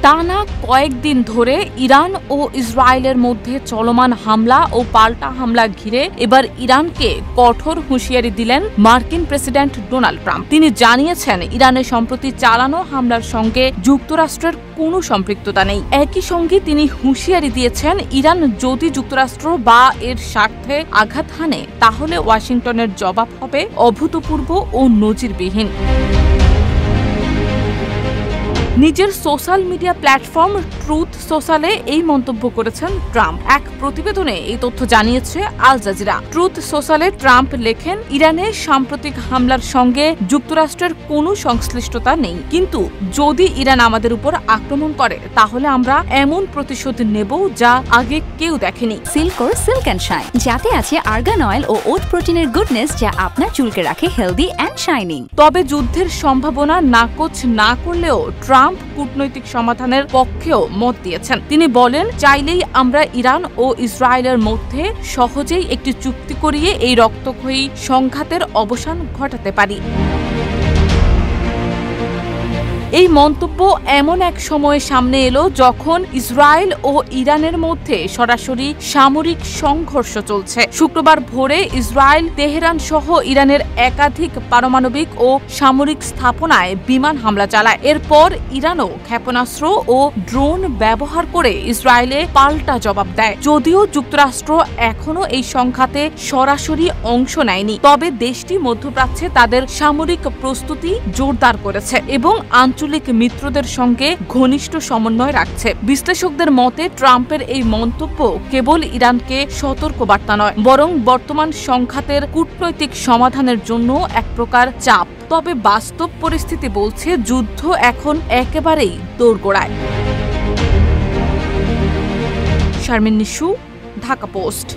টানা কয়েকদিন ধরে ইরান ও ইসরায়েলের মধ্যে চলমান হামলা ও পাল্টা হামলা ঘিরে এবার ইরানকে কঠোর হুঁশিয়ারি দিলেন মার্কিন প্রেসিডেন্ট ডোনাল্ড ট্রাম্প। তিনি জানিয়েছেন, ইরানের সম্প্রতি চালানো হামলার সঙ্গে যুক্তরাষ্ট্রের কোনো সম্পৃক্ততা নেই। একই সঙ্গে তিনি হুঁশিয়ারি দিয়েছেন, ইরান যদি যুক্তরাষ্ট্র বা এর স্বার্থে আঘাত হানে তাহলে ওয়াশিংটনের জবাব হবে অভূতপূর্ব ও নজিরবিহীন। নিজের সোশ্যাল মিডিয়া প্ল্যাটফর্ম ট্রুথ সোশ্যালে এই মন্তব্য করেছেন ট্রাম্প। এক প্রতিবেদনে এই তথ্য জানিয়েছে আল জাজিরা। ট্রুথ সোশ্যালে ট্রাম্প লেখেন, ইরানের সাম্প্রতিক হামলার সঙ্গে যুক্তরাষ্ট্রের কোনো সংশ্লিষ্টতা নেই, কিন্তু যদি ইরান আমাদের উপর আক্রমণ করে তাহলে আমরা এমন প্রতিশোধ নেব যা আগে কেউ দেখেনি। সিল্কোর সিল্ক অ্যান্ড শাইন, যাতে আছে আর্গান অয়েল ও ওট প্রোটিনের গুডনেস, যা আপনার চুলকে রাখে হেলদি অ্যান্ড শাইনিং। তবে যুদ্ধের সম্ভাবনা নাকচ না করলেও ট্রাম্প কূটনৈতিক সমাধানের পক্ষেও মত দিয়েছেন। তিনি বলেন, চাইলেই আমরা ইরান ও ইসরায়েলের মধ্যে সহজেই একটি চুক্তি করিয়ে এই রক্তক্ষয়ী সংঘাতের অবসান ঘটাতে পারি। এই মন্তব্য এমন এক সময়ে সামনে এলো যখন ইসরায়েল ও ইরানের মধ্যে সরাসরি সামরিক সংঘর্ষ চলছে। শুক্রবার ভোরে ইসরায়েল তেহরান সহ ইরানের একাধিক পারমাণবিক ও সামরিক স্থাপনায় বিমান হামলা চালায়। এরপর ইরানও ক্ষেপণাস্ত্র ও ড্রোন ব্যবহার করে ইসরায়েলে পাল্টা জবাব দেয়। যদিও যুক্তরাষ্ট্র এখনো এই সংঘাতে সরাসরি অংশ নেয়নি, তবে দেশটি মধ্যপ্রাচ্যে তাদের সামরিক প্রস্তুতি জোরদার করেছে এবং আঞ্চলিক মিত্রদের সঙ্গে ঘনিষ্ঠ সমন্বয় রাখছে। বিশ্লেষকদের মতে ট্রাম্পের এই মন্তব্য কেবল ইরানকে সতর্কবার্তা নয়, বরং বর্তমান সংঘাতের কূটনৈতিক সমাধানের জন্য এক প্রকার চাপ। তবে বাস্তব পরিস্থিতি বলছে যুদ্ধ এখন একেবারেই দোরগোড়ায়। শারমিন নিশু, ঢাকা পোস্ট।